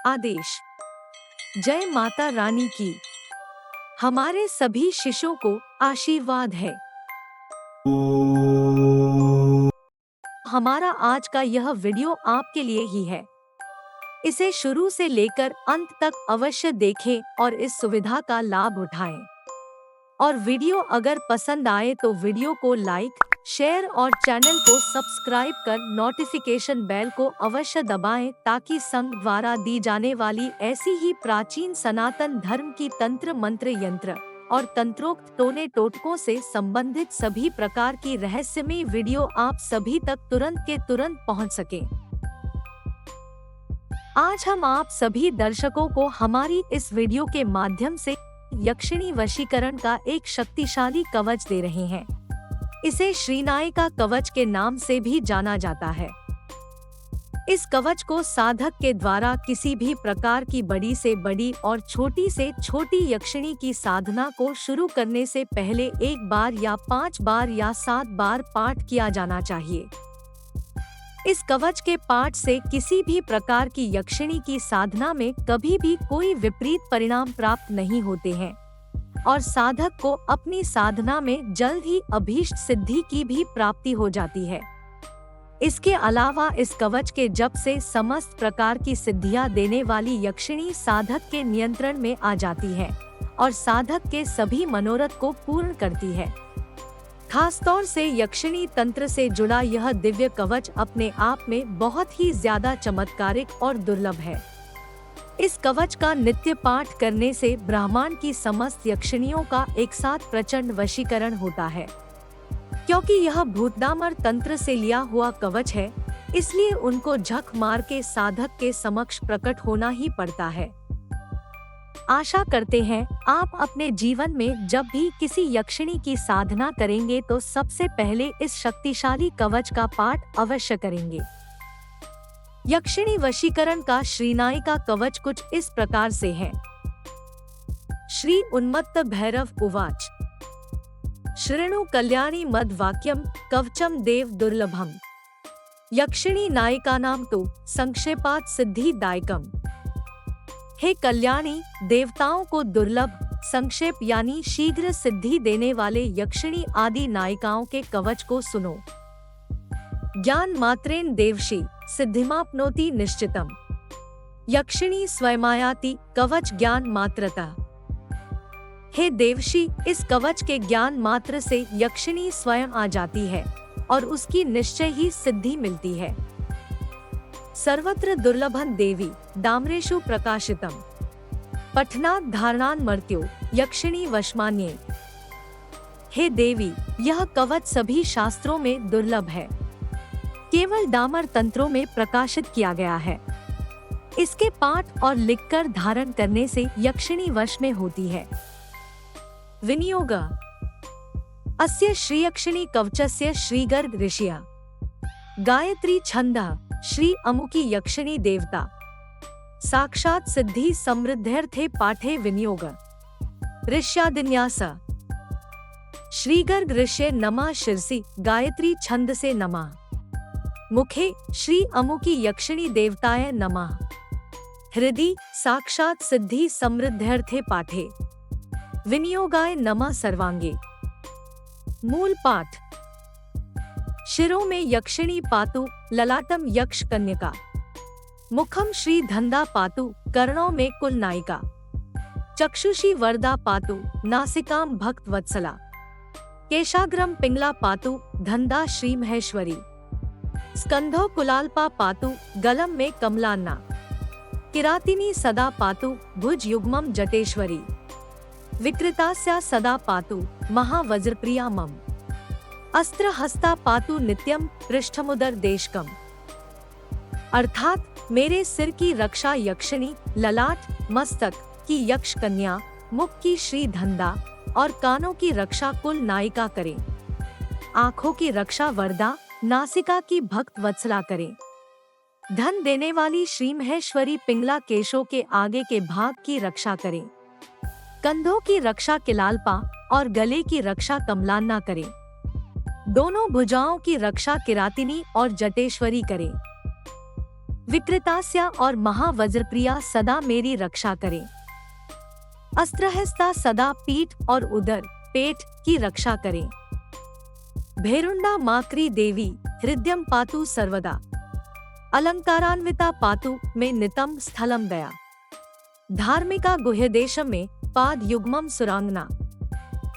आदेश। जय माता रानी की। हमारे सभी शिष्यों को आशीर्वाद है। हमारा आज का यह वीडियो आपके लिए ही है। इसे शुरू से लेकर अंत तक अवश्य देखें और इस सुविधा का लाभ उठाएं। और वीडियो अगर पसंद आए तो वीडियो को लाइक, शेयर और चैनल को सब्सक्राइब कर नोटिफिकेशन बेल को अवश्य दबाएं ताकि संघ द्वारा दी जाने वाली ऐसी ही प्राचीन सनातन धर्म की तंत्र मंत्र यंत्र और तंत्रोक्त टोने टोटकों से संबंधित सभी प्रकार की रहस्यमय वीडियो आप सभी तक तुरंत के तुरंत पहुंच सके। आज हम आप सभी दर्शकों को हमारी इस वीडियो के माध्यम से यक्षिणी वशीकरण का एक शक्तिशाली कवच दे रहे हैं। इसे श्रीनायिका कवच के नाम से भी जाना जाता है। इस कवच को साधक के द्वारा किसी भी प्रकार की बड़ी से बड़ी और छोटी से छोटी यक्षिणी की साधना को शुरू करने से पहले 1 बार या 5 बार या 7 बार पाठ किया जाना चाहिए। इस कवच के पाठ से किसी भी प्रकार की यक्षिणी की साधना में कभी भी कोई विपरीत परिणाम प्राप्त नहीं होते हैं और साधक को अपनी साधना में जल्द ही अभीष्ट सिद्धि की भी प्राप्ति हो जाती है। इसके अलावा इस कवच के जप से समस्त प्रकार की सिद्धियां देने वाली यक्षिणी साधक के नियंत्रण में आ जाती है और साधक के सभी मनोरथ को पूर्ण करती है। खासतौर से यक्षिणी तंत्र से जुड़ा यह दिव्य कवच अपने आप में बहुत ही ज्यादा चमत्कारिक और दुर्लभ है। इस कवच का नित्य पाठ करने से ब्रह्मांड की समस्त यक्षिणियों का एक साथ प्रचंड वशीकरण होता है। क्योंकि यह भूतडामर तंत्र से लिया हुआ कवच है, इसलिए उनको झक मार के साधक के समक्ष प्रकट होना ही पड़ता है। आशा करते हैं आप अपने जीवन में जब भी किसी यक्षिणी की साधना करेंगे तो सबसे पहले इस शक्तिशाली कवच का पाठ अवश्य करेंगे। यक्षिणी वशीकरण का श्रीनायिका कवच कुछ इस प्रकार से है। श्री उन्मत्त भैरव उवाच शृणु कल्याणी मद वाक्यम कवचम देव दुर्लभम यक्षिणी नायिकानां तु संक्षेपात सिद्धि दायकम। हे कल्याणी, देवताओं को दुर्लभ संक्षेप यानी शीघ्र सिद्धि देने वाले यक्षिणी आदि नायिकाओं के कवच को सुनो। ज्ञान मात्रेण देवशी सिद्धिमाप्नोति निश्चितम यक्षिणी स्वयमायाति कवच ज्ञान मात्रतः। हे देवशी, इस कवच के ज्ञान मात्र से यक्षिणी स्वयं आ जाती है और उसकी निश्चय ही सिद्धि मिलती है। सर्वत्र दुर्लभं देवी दाम्रेषु प्रकाशितम पठनात् धारणान् मर्त्यो यक्षिणी वशमान्ये। हे देवी, यह कवच सभी शास्त्रों में दुर्लभ है, केवल डामर तंत्रों में प्रकाशित किया गया है। इसके पाठ और लिखकर धारण करने से यक्षिणी वश में होती है। विनियोग अस्य श्रीयक्षिणी कवचस्य श्रीगर्ग ऋषिया गायत्री छंदः श्री अमुकी यक्षिणी देवता साक्षात् सिद्धि समृद्ध्यर्थे पाठे विनियोग ऋष्यादिन्यास श्रीगर्ग ऋष्ये नमः शिरसि गायत्री छंद से नमः मुखे श्री अमुकी यक्षिणी देवताय नमः हृदि साक्षात् सिद्धि समृद्ध्यर्थे पाठे विनियोगाय नमः सर्वांगे। मूल पाठ। शिरों में यक्षिणी पातु ललाटम यक्ष कन्यका मुखम श्री धंदा पातु कर्णों में कुल नायिका चक्षुषी वरदा पातु नासिकाम भक्त वत्सला केशाग्रम पिंगला पातु धंदा श्री महेश्वरी स्कंधो कुलाल्पा पातु गलम में कमलान्ना किरातिनी सदा पातु भुज युग्मम जटेश्वरी विकृतास्या सदा पातु महावज्रप्रिया मम अस्त्र हस्ता पातु नित्यम पृष्ठमुदर देशकम। अर्थात मेरे सिर की रक्षा यक्षिणी, ललाट मस्तक की यक्ष कन्या, मुख की श्री धंधा और कानों की रक्षा कुल नायिका करे, आँखों की रक्षा वरदा, नासिका की भक्त वत्सला करे, धन देने वाली श्री महेश्वरी पिंगला केशों के आगे के भाग की रक्षा करे, कंधों की रक्षा किलाल्पा और गले की रक्षा कमलान्ना करे, दोनों भुजाओं की रक्षा किरातिनी और जटेश्वरी करे, विकृतास्या और महावज्रप्रिया सदा मेरी रक्षा करें। अस्त्रहस्ता सदा पीठ और उदर पेट की रक्षा करें। भैरुंडा माक्री देवी हृदयम पातु सर्वदा। अलंकारान्विता पातु में नितम स्थलम दया। धार्मिका गुह्यदेशम में पाद युग्मम सुरांगना।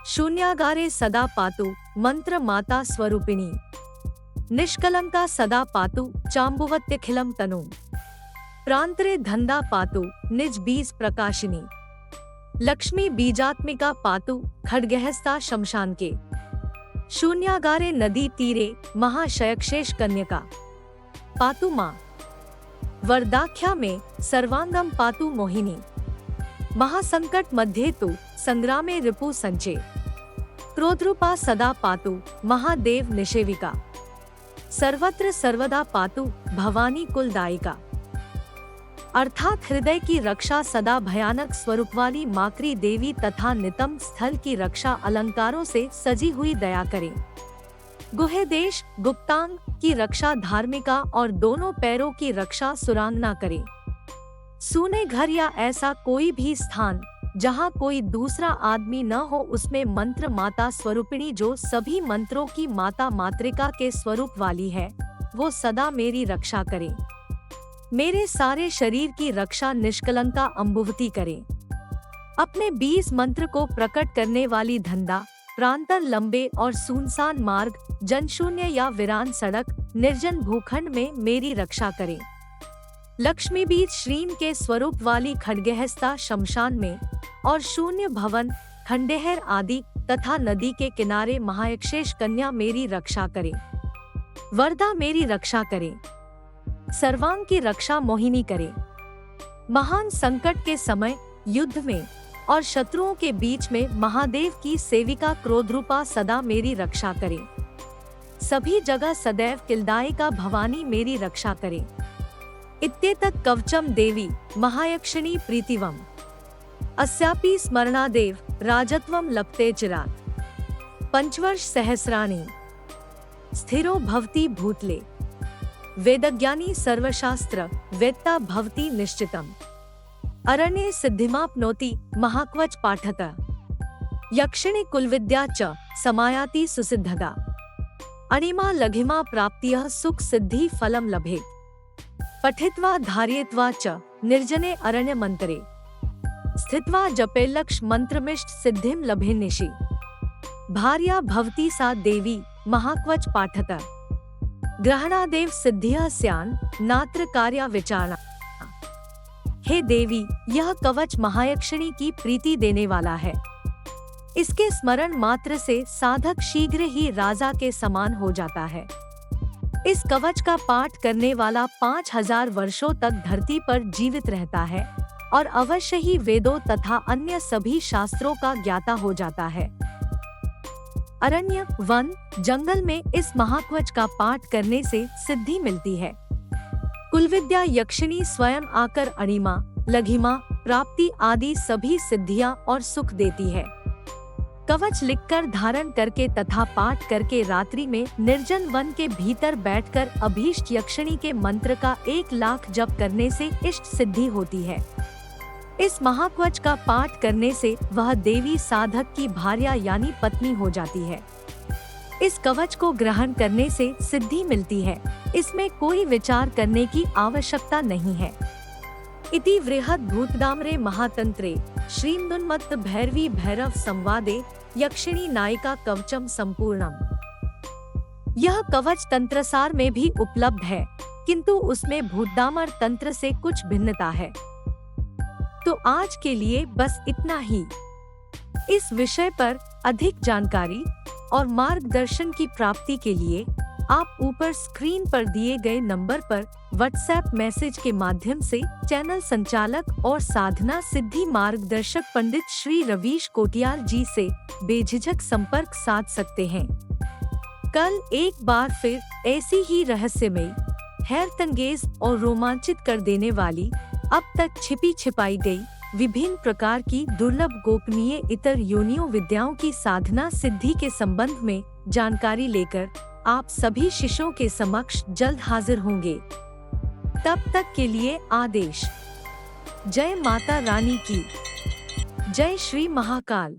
शून्यागारे सदा पातु मंत्र माता स्वरूपिणी। निष्कलंका सदा पातु चाम्बुवत्यखिलम तनु। प्रांतरे धंधा पातु निज बीज प्रकाशिनी। लक्ष्मी बीजात्मिका पातु खड्गहस्ता शमशान के। शून्यागारे नदी तीरे महाशयक्षेश कन्यका पातु माँ। वरदाख्या में सर्वांगम पातु मोहिनी। महासंकट मध्ये तु संग्रामे रिपु संचे। क्रोधरूपा सदा पातु महादेव निषेविका। सर्वत्र सर्वदा पातु भवानी कुलदायिका। अर्थात हृदय की रक्षा सदा भयानक स्वरूप वाली माक्री देवी तथा नितम स्थल की रक्षा अलंकारों से सजी हुई दया करे। गुह्यदेश गुप्तांग की रक्षा धार्मिका और दोनों पैरों की रक्षा सुरांगना करे। सूने घर या ऐसा कोई भी स्थान जहाँ कोई दूसरा आदमी न हो उसमें मंत्र माता स्वरूपिणी जो सभी मंत्रों की माता मातृका के स्वरूप वाली है वो सदा मेरी रक्षा करे। मेरे सारे शरीर की रक्षा निष्कलंका अम्बुवती करे। अपने 20 मंत्र को प्रकट करने वाली धंधा प्रांतर लंबे और सुनसान मार्ग जनशून्य या वीरान सड़क निर्जन भूखंड में मेरी रक्षा करे। लक्ष्मी बीज श्रीन के स्वरूप वाली खड्गहस्ता शमशान में और शून्य भवन खंडेहर आदि तथा नदी के किनारे महायक्षेश कन्या मेरी रक्षा करे। वरदा मेरी रक्षा करे। सर्वांग की रक्षा मोहिनी करे। महान संकट के समय युद्ध में और शत्रुओं के बीच में महादेव की सेविका क्रोधरूपा सदा मेरी रक्षा करे। सभी जगह सदैव किलदायिका भवानी मेरी रक्षा करे। इत्येतत् कवचम देवी महायक्षिणी प्रीतिवम। अस्यापि स्मरणादेव राजत्वम लप्ते चिरात्। पंचवर्ष सहस्राणि स्थिरो भवति भूतले। वेदज्ञानी सर्वशास्त्र वेत्ता भवति निश्चितम्। अरण्ये सिद्धिमाप्नोति महाक्वच पाठतः। यक्षिणी कुलविद्या च समायाति सुसिद्धगा। अणिमा लघिमा प्राप्तियः सुख सिद्धि फलम लभेत्। पठित्वा धारयित्वा च निर्जने अरण्य मंतरे। स्थित्वा जपेल्लक्ष मंत्रमिष्ट सिद्धिं लभेन्निशि। भार्या भवति सा देवी महाक्वच पाठतः। ग्रहणादेव सिद्धियः स्यान् नात्र कार्या विचारणा। हे देवी यह कवच महायक्षिणी की प्रीति देने वाला है। इसके स्मरण मात्र से साधक शीघ्र ही राजा के समान हो जाता है। इस कवच का पाठ करने वाला 5000 वर्षों तक धरती पर जीवित रहता है और अवश्य ही वेदों तथा अन्य सभी शास्त्रों का ज्ञाता हो जाता है। अरण्य वन जंगल में इस महाकवच का पाठ करने से सिद्धि मिलती है। कुलविद्या यक्षिणी स्वयं आकर अणिमा लघिमा प्राप्ति आदि सभी सिद्धियां और सुख देती है। कवच लिखकर धारण करके तथा पाठ करके रात्रि में निर्जन वन के भीतर बैठकर अभीष्ट यक्षिणी के मंत्र का 1 लाख जप करने से इष्ट सिद्धि होती है। इस महाकवच का पाठ करने से वह देवी साधक की भार्या यानी पत्नी हो जाती है। इस कवच को ग्रहण करने से सिद्धि मिलती है। इसमें कोई विचार करने की आवश्यकता नहीं है। इति वृहद भूतदामरे महातंत्रे श्रीमदुन्मत्त भैरवी भैरव संवादे यक्षिणी नायिका कवचम संपूर्णम। यह कवच तंत्रसार में भी उपलब्ध है, किंतु उसमें भूतदामर तंत्र से कुछ भिन्नता है। तो आज के लिए बस इतना ही। इस विषय पर अधिक जानकारी और मार्गदर्शन की प्राप्ति के लिए आप ऊपर स्क्रीन पर दिए गए नंबर पर व्हाट्सएप मैसेज के माध्यम से चैनल संचालक और साधना सिद्धि मार्गदर्शक पंडित श्री रवीश कोटियाल जी से बेझिझक संपर्क साध सकते हैं। कल एक बार फिर ऐसी ही रहस्यमयी, हैरतअंगेज और रोमांचित कर देने वाली, अब तक छिपी छिपाई गई विभिन्न प्रकार की दुर्लभ गोपनीय इतर योनियों विद्याओं की साधना सिद्धि के संबंध में जानकारी लेकर आप सभी शिष्यों के समक्ष जल्द हाजिर होंगे। तब तक के लिए आदेश। जय माता रानी की। जय श्री महाकाल।